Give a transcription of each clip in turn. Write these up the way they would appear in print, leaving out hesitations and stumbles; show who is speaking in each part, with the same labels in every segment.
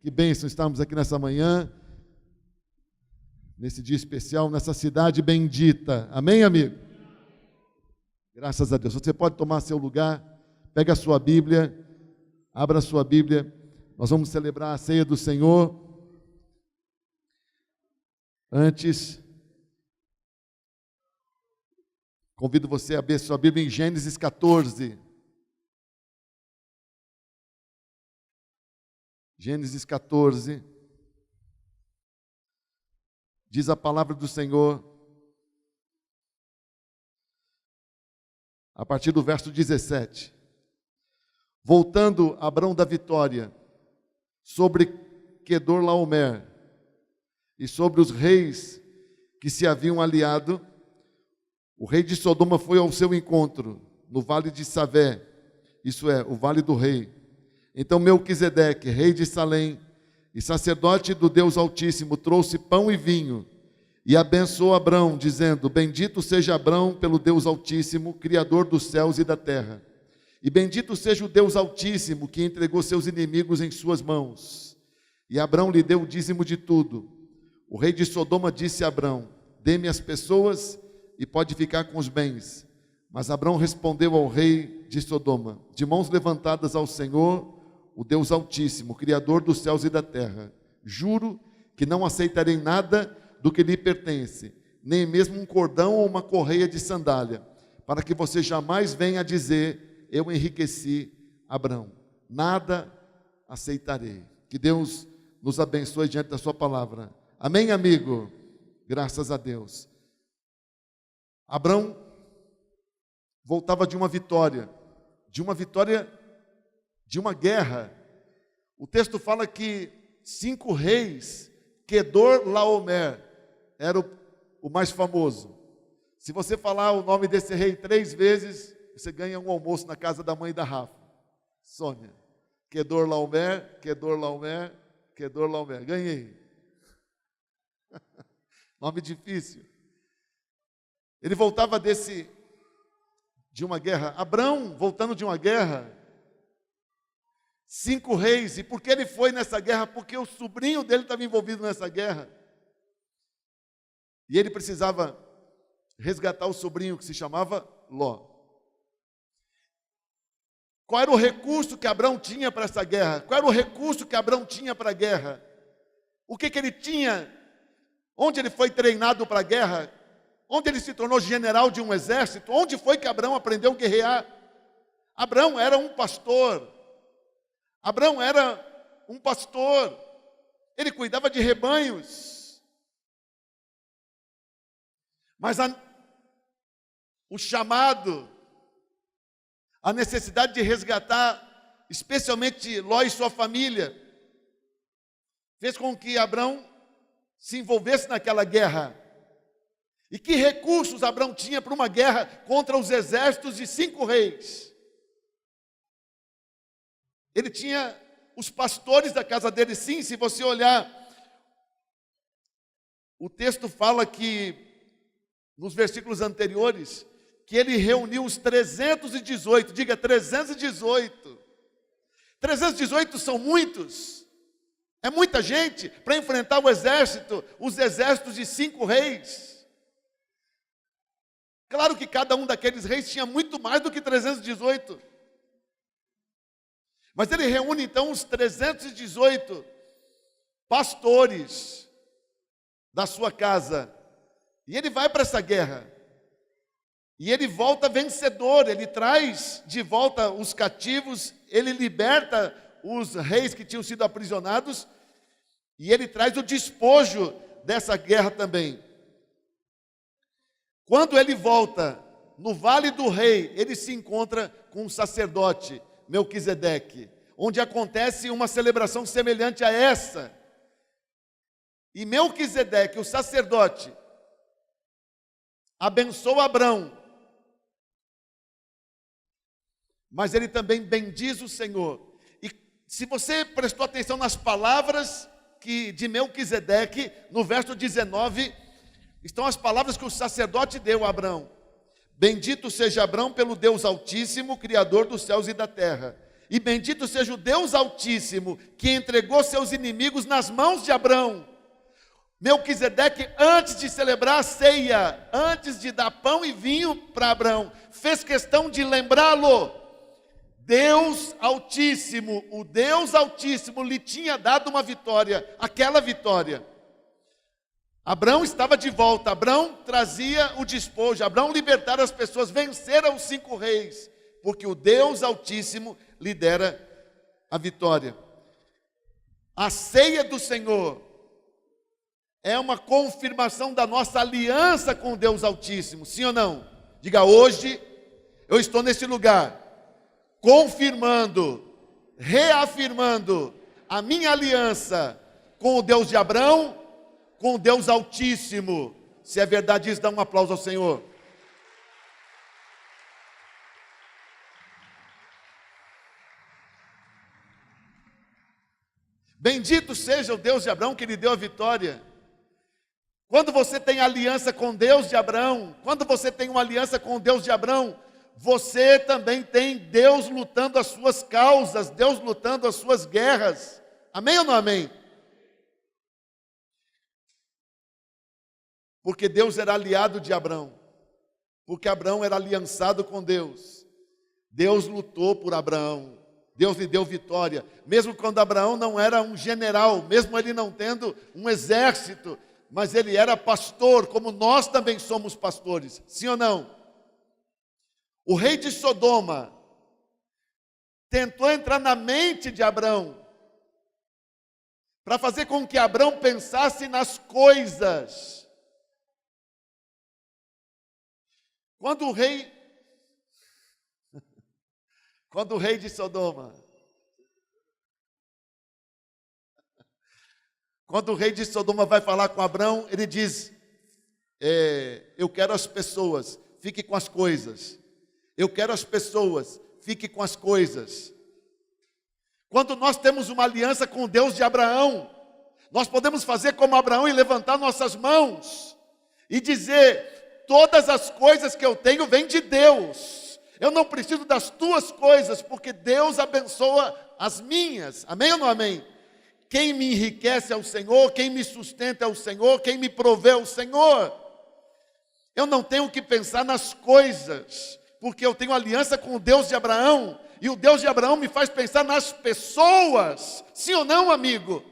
Speaker 1: Que bênção estarmos aqui nessa manhã, nesse dia especial, nessa cidade bendita. Amém, amigo? Graças a Deus. Você pode tomar seu lugar, pega a sua Bíblia, abra a sua Bíblia. Nós vamos celebrar a ceia do Senhor. Antes, convido você a abrir sua Bíblia em Gênesis 14. Gênesis 14. Diz a palavra do Senhor, a partir do verso 17. Voltando Abrão da vitória sobre Quedorlaomer e sobre os reis que se haviam aliado, o rei de Sodoma foi ao seu encontro, no vale de Savé, isso é, o vale do rei. Então Melquisedeque, rei de Salém, e sacerdote do Deus Altíssimo, trouxe pão e vinho, e abençoou Abrão, dizendo: Bendito seja Abrão pelo Deus Altíssimo, Criador dos céus e da terra. E bendito seja o Deus Altíssimo, que entregou seus inimigos em suas mãos. E Abrão lhe deu o dízimo de tudo. O rei de Sodoma disse a Abrão: Dê-me as pessoas e pode ficar com os bens. Mas Abrão respondeu ao rei de Sodoma: De mãos levantadas ao Senhor, o Deus Altíssimo, Criador dos céus e da terra, juro que não aceitarei nada do que lhe pertence, nem mesmo um cordão ou uma correia de sandália, para que você jamais venha dizer: eu enriqueci Abrão. Nada aceitarei. Que Deus nos abençoe diante da sua palavra. Amém, amigo? Graças a Deus. Abrão voltava de uma vitória, de uma guerra. O texto fala que 5 reis, Quedorlaomer era o mais famoso. Se você falar o nome desse rei 3 vezes, você ganha um almoço na casa da mãe da Rafa, Sônia. Quedorlaomer, Quedorlaomer, Quedorlaomer. Ganhei. Nome difícil. Ele voltava de uma guerra. Abrão, voltando de uma guerra, 5 reis. E por que ele foi nessa guerra? Porque o sobrinho dele estava envolvido nessa guerra. E ele precisava resgatar o sobrinho, que se chamava Ló. Qual era o recurso que Abrão tinha para essa guerra? Qual era o recurso que Abrão tinha para a guerra? O que ele tinha? Onde ele foi treinado para a guerra? Onde ele se tornou general de um exército? Onde foi que Abrão aprendeu a guerrear? Abrão era um pastor. Abrão era um pastor. Ele cuidava de rebanhos. Mas o chamado, a necessidade de resgatar, especialmente Ló e sua família, fez com que Abrão se envolvesse naquela guerra. E que recursos Abrão tinha para uma guerra contra os exércitos de 5 reis? Ele tinha os pastores da casa dele. Sim, se você olhar, o texto fala que, nos versículos anteriores, que ele reuniu os 318, diga 318. 318 são muitos, é muita gente para enfrentar os exércitos de 5 reis. Claro que cada um daqueles reis tinha muito mais do que 318. Mas ele reúne então os 318 pastores da sua casa. E ele vai para essa guerra. E ele volta vencedor, ele traz de volta os cativos, ele liberta os reis que tinham sido aprisionados, e ele traz o despojo dessa guerra também. Quando ele volta no Vale do Rei, ele se encontra com um sacerdote, Melquisedeque, onde acontece uma celebração semelhante a essa. E Melquisedeque, o sacerdote, abençoa Abrão, mas ele também bendiz o Senhor. E se você prestou atenção nas palavras de Melquisedeque, no verso 19, estão as palavras que o sacerdote deu a Abrão. Bendito seja Abrão pelo Deus Altíssimo, Criador dos céus e da terra. E bendito seja o Deus Altíssimo, que entregou seus inimigos nas mãos de Abrão. Melquisedeque, antes de celebrar a ceia, antes de dar pão e vinho para Abrão, fez questão de lembrá-lo. Deus Altíssimo, o Deus Altíssimo lhe tinha dado uma vitória, aquela vitória. Abrão estava de volta, Abrão trazia o despojo, Abrão libertara as pessoas, vencera os 5 reis, porque o Deus Altíssimo lhe dera a vitória. A ceia do Senhor é uma confirmação da nossa aliança com o Deus Altíssimo, sim ou não? Diga, hoje eu estou nesse lugar, confirmando, reafirmando a minha aliança com o Deus de Abrão, com o Deus Altíssimo. Se é verdade isso, dá um aplauso ao Senhor. Bendito seja o Deus de Abraão que lhe deu a vitória. Quando você tem aliança com Deus de Abraão, quando você tem uma aliança com o Deus de Abraão, você também tem Deus lutando as suas causas, Deus lutando as suas guerras. Amém ou não amém? Porque Deus era aliado de Abrão, porque Abrão era aliançado com Deus. Deus lutou por Abraão, Deus lhe deu vitória, mesmo quando Abraão não era um general, mesmo ele não tendo um exército, mas ele era pastor, como nós também somos pastores, sim ou não? O rei de Sodoma tentou entrar na mente de Abrão, para fazer com que Abrão pensasse nas coisas. Quando o rei de Sodoma, quando o rei de Sodoma vai falar com Abrão, ele diz, eu quero as pessoas, fique com as coisas. Eu quero as pessoas, fique com as coisas. Quando nós temos uma aliança com o Deus de Abraão, nós podemos fazer como Abraão e levantar nossas mãos e dizer, todas as coisas que eu tenho vêm de Deus. Eu não preciso das tuas coisas, porque Deus abençoa as minhas. Amém ou não amém? Quem me enriquece é o Senhor, quem me sustenta é o Senhor, quem me provê é o Senhor. Eu não tenho que pensar nas coisas, porque eu tenho aliança com o Deus de Abraão, e o Deus de Abraão me faz pensar nas pessoas. Sim ou não, amigo?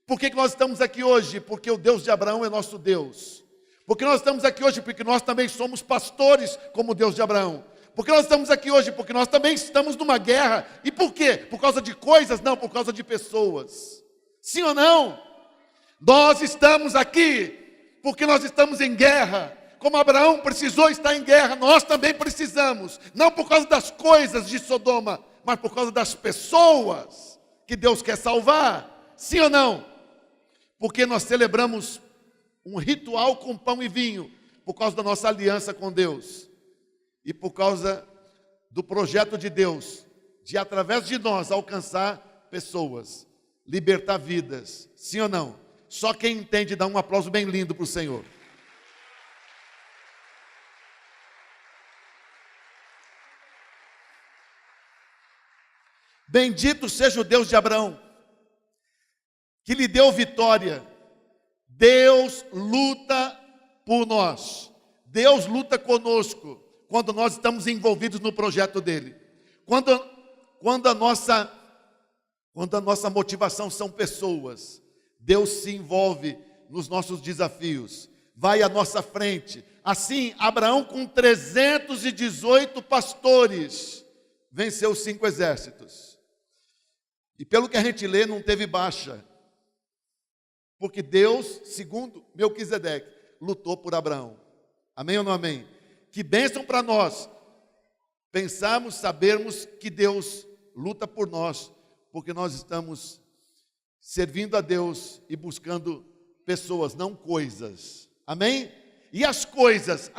Speaker 1: Por que nós estamos aqui hoje? Porque o Deus de Abraão é nosso Deus. Porque nós estamos aqui hoje porque nós também somos pastores como o Deus de Abraão. Porque nós estamos aqui hoje porque nós também estamos numa guerra. E por quê? Por causa de coisas? Não, por causa de pessoas. Sim ou não? Nós estamos aqui porque nós estamos em guerra. Como Abraão precisou estar em guerra, nós também precisamos. Não por causa das coisas de Sodoma, mas por causa das pessoas que Deus quer salvar. Sim ou não? Porque nós celebramos um ritual com pão e vinho, por causa da nossa aliança com Deus. E por causa do projeto de Deus, de através de nós alcançar pessoas, libertar vidas. Sim ou não? Só quem entende dá um aplauso bem lindo para o Senhor. Bendito seja o Deus de Abraão, que lhe deu vitória. Deus luta por nós. Deus luta conosco quando nós estamos envolvidos no projeto dele. Quando a nossa motivação são pessoas, Deus se envolve nos nossos desafios, vai à nossa frente. Assim, Abraão com 318 pastores, venceu 5 exércitos. E pelo que a gente lê, não teve baixa. Porque Deus, segundo Melquisedeque, lutou por Abraão. Amém ou não amém? Que bênção para nós pensarmos, sabermos que Deus luta por nós, porque nós estamos servindo a Deus e buscando pessoas, não coisas. Amém? E as coisas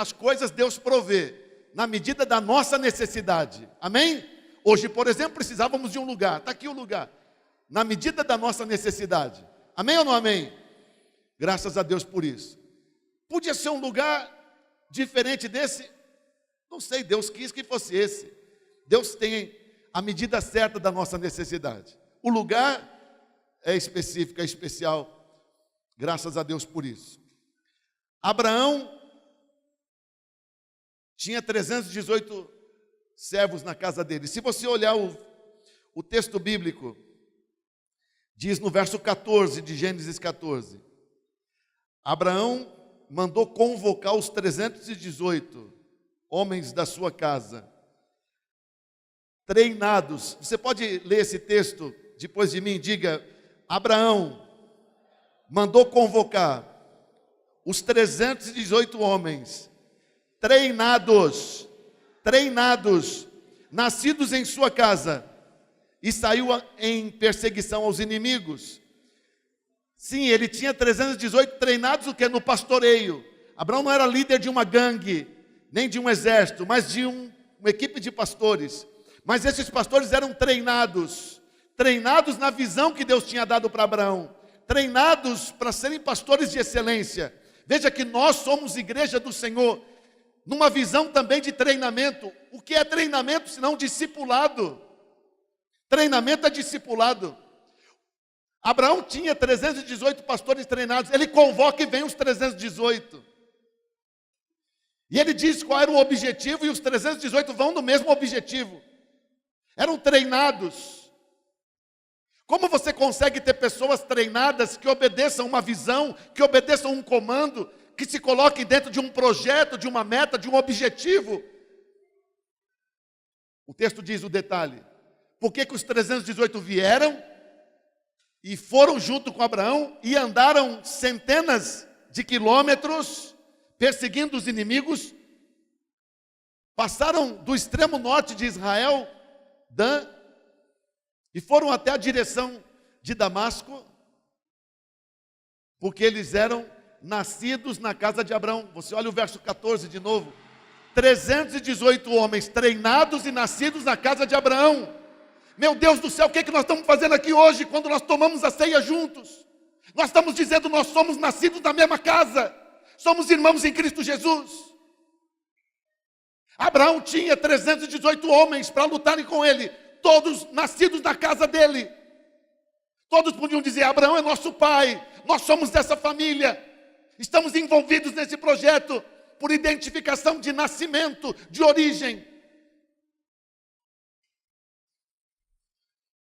Speaker 1: Deus provê, na medida da nossa necessidade. Amém? Hoje, por exemplo, precisávamos de um lugar. Está aqui o lugar. Na medida da nossa necessidade. Amém ou não amém? Graças a Deus por isso. Podia ser um lugar diferente desse? Não sei, Deus quis que fosse esse. Deus tem a medida certa da nossa necessidade. O lugar é específico, é especial. Graças a Deus por isso. Abraão tinha 318 servos na casa dele. Se você olhar o texto bíblico, diz no verso 14 de Gênesis 14, Abraão mandou convocar os 318 homens da sua casa, treinados. Você pode ler esse texto depois de mim? Diga: Abraão mandou convocar os 318 homens treinados, nascidos em sua casa, e saiu em perseguição aos inimigos. Sim, ele tinha 318 treinados, o que? No pastoreio. Abraão não era líder de uma gangue, nem de um exército, mas de uma equipe de pastores. Mas esses pastores eram treinados na visão que Deus tinha dado para Abraão, treinados para serem pastores de excelência. Veja que nós somos igreja do Senhor, numa visão também de treinamento. O que é treinamento senão discipulado? Treinamento é discipulado. Abraão tinha 318 pastores treinados, ele convoca e vem os 318. E ele diz qual era o objetivo, e os 318 vão no mesmo objetivo. Eram treinados. Como você consegue ter pessoas treinadas que obedeçam uma visão, que obedeçam um comando, que se coloquem dentro de um projeto, de uma meta, de um objetivo? O texto diz o detalhe. Por que os 318 vieram e foram junto com Abraão e andaram centenas de quilômetros perseguindo os inimigos? Passaram do extremo norte de Israel, Dan, e foram até a direção de Damasco, porque eles eram nascidos na casa de Abraão. Você olha o verso 14 de novo. 318 homens treinados e nascidos na casa de Abraão. Meu Deus do céu, o que é que nós estamos fazendo aqui hoje, quando nós tomamos a ceia juntos? Nós estamos dizendo: nós somos nascidos na mesma casa, somos irmãos em Cristo Jesus. Abraão tinha 318 homens para lutarem com ele, todos nascidos na casa dele. Todos podiam dizer: Abraão é nosso pai, nós somos dessa família, estamos envolvidos nesse projeto por identificação de nascimento, de origem.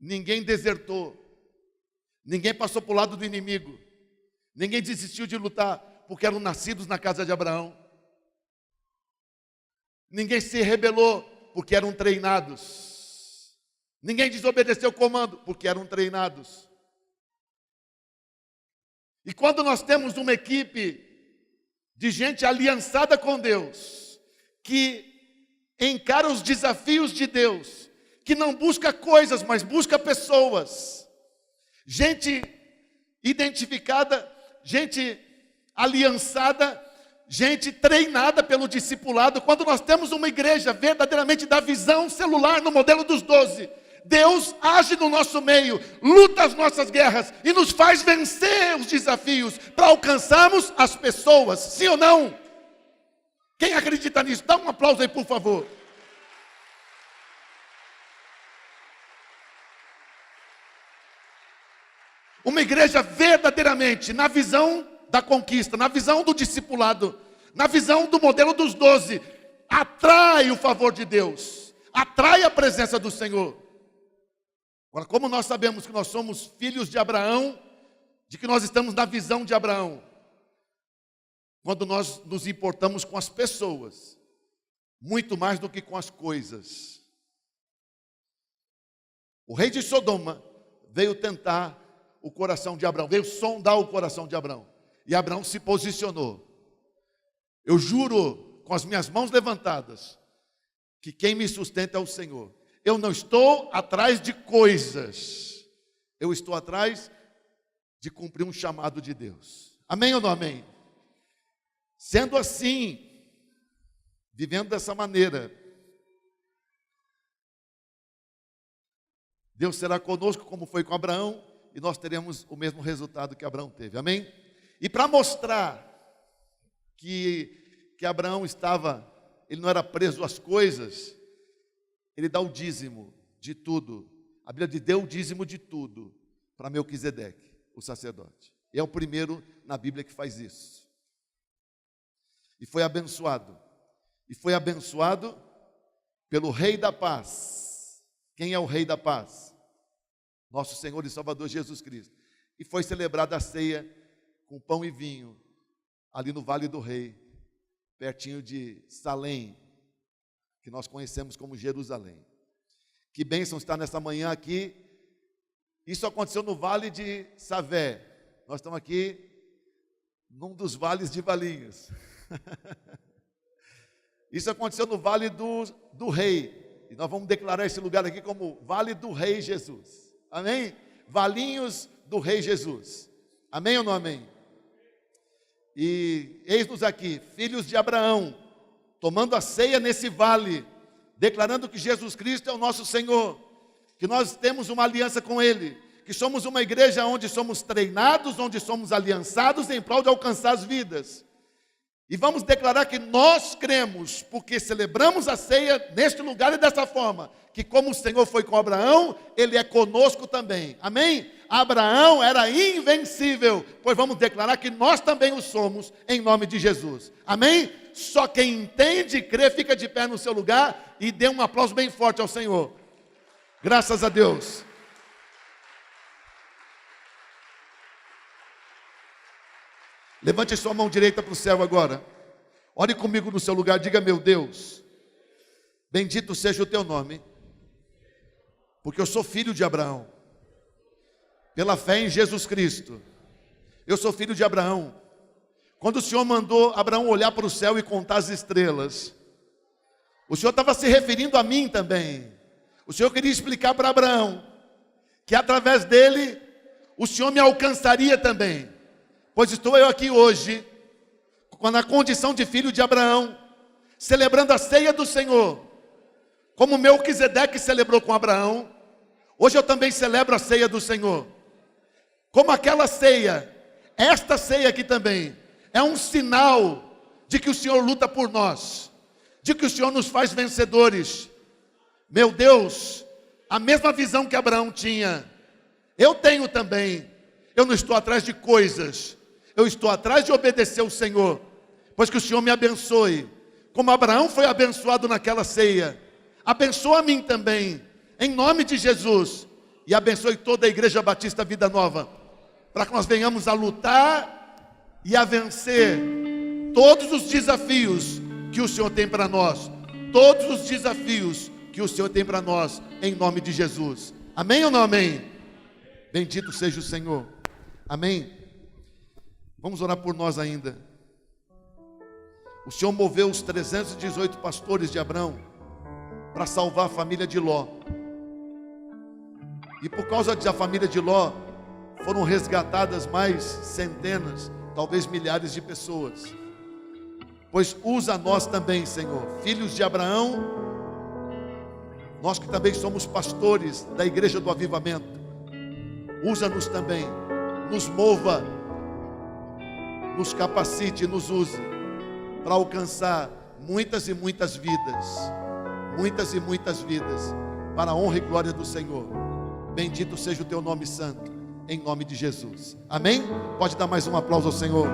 Speaker 1: Ninguém desertou, ninguém passou para o lado do inimigo, ninguém desistiu de lutar porque eram nascidos na casa de Abraão. Ninguém se rebelou porque eram treinados. Ninguém desobedeceu o comando porque eram treinados. E quando nós temos uma equipe de gente aliançada com Deus, que encara os desafios de Deus, que não busca coisas, mas busca pessoas, gente identificada, gente aliançada, gente treinada pelo discipulado. Quando nós temos uma igreja verdadeiramente da visão celular no modelo dos 12, Deus age no nosso meio, luta as nossas guerras e nos faz vencer os desafios para alcançarmos as pessoas, sim ou não? Quem acredita nisso? Dá um aplauso aí, por favor. Uma igreja verdadeiramente na visão da conquista, na visão do discipulado, na visão do modelo dos 12, atrai o favor de Deus, atrai a presença do Senhor. Agora, como nós sabemos que nós somos filhos de Abraão, de que nós estamos na visão de Abraão? Quando nós nos importamos com as pessoas, muito mais do que com as coisas. O rei de Sodoma veio tentar o coração de Abraão, veio sondar o coração de Abraão. E Abraão se posicionou. Eu juro com as minhas mãos levantadas que quem me sustenta é o Senhor. Eu não estou atrás de coisas, eu estou atrás de cumprir um chamado de Deus. Amém ou não amém? Sendo assim, vivendo dessa maneira, Deus será conosco como foi com Abraão, e nós teremos o mesmo resultado que Abraão teve. Amém? E para mostrar que Abraão ele não era preso às coisas, ele dá o dízimo. de tudo. A Bíblia diz: deu o dízimo de tudo para Melquisedeque, o sacerdote. É o primeiro na Bíblia que faz isso. E foi abençoado. E foi abençoado pelo Rei da Paz. Quem é o Rei da Paz? Nosso Senhor e Salvador Jesus Cristo. E foi celebrada a ceia com pão e vinho, ali no Vale do Rei, pertinho de Salém, que nós conhecemos como Jerusalém. Que bênção estar nessa manhã aqui. Isso aconteceu no Vale de Savé. Nós estamos aqui num dos vales de Valinhos. Isso aconteceu no Vale do Rei. E nós vamos declarar esse lugar aqui como Vale do Rei Jesus. Amém? Valinhos do Rei Jesus. Amém ou não amém? E eis-nos aqui, filhos de Abraão, tomando a ceia nesse vale, declarando que Jesus Cristo é o nosso Senhor, que nós temos uma aliança com Ele, que somos uma igreja onde somos treinados, onde somos aliançados em prol de alcançar as vidas. E vamos declarar que nós cremos, porque celebramos a ceia neste lugar e dessa forma, que como o Senhor foi com Abraão, Ele é conosco também. Amém? Abraão era invencível, pois vamos declarar que nós também o somos, em nome de Jesus. Amém? Só quem entende e crê, fica de pé no seu lugar e dê um aplauso bem forte ao Senhor. Graças a Deus. Levante sua mão direita para o céu agora. Ore comigo no seu lugar, diga: meu Deus, bendito seja o teu nome, porque eu sou filho de Abraão, pela fé em Jesus Cristo. Eu sou filho de Abraão. Quando o Senhor mandou Abraão olhar para o céu e contar as estrelas, o Senhor estava se referindo a mim também. O Senhor queria explicar para Abraão que através dele o Senhor me alcançaria também. Pois estou eu aqui hoje, na condição de filho de Abraão, celebrando a ceia do Senhor, como Melquisedeque celebrou com Abraão. Hoje eu também celebro a ceia do Senhor, como aquela ceia. Esta ceia aqui também é um sinal de que o Senhor luta por nós, de que o Senhor nos faz vencedores. Meu Deus, a mesma visão que Abraão tinha, eu tenho também. Eu não estou atrás de coisas, eu estou atrás de obedecer o Senhor, pois que o Senhor me abençoe, como Abraão foi abençoado naquela ceia. Abençoa a mim também, em nome de Jesus, e abençoe toda a Igreja Batista Vida Nova, para que nós venhamos a lutar e a vencer todos os desafios que o Senhor tem para nós, todos os desafios que o Senhor tem para nós, em nome de Jesus. Amém ou não amém? Bendito seja o Senhor. Amém? Vamos orar por nós ainda. O Senhor moveu os 318 pastores de Abraão para salvar a família de Ló. E por causa da família de Ló, foram resgatadas mais centenas, talvez milhares de pessoas. Pois usa nós também, Senhor, filhos de Abraão, nós que também somos pastores da Igreja do Avivamento. Usa-nos também, nos mova, nos capacite, nos use para alcançar muitas e muitas vidas, para a honra e glória do Senhor. Bendito seja o teu nome santo, em nome de Jesus. Amém? Pode dar mais um aplauso ao Senhor.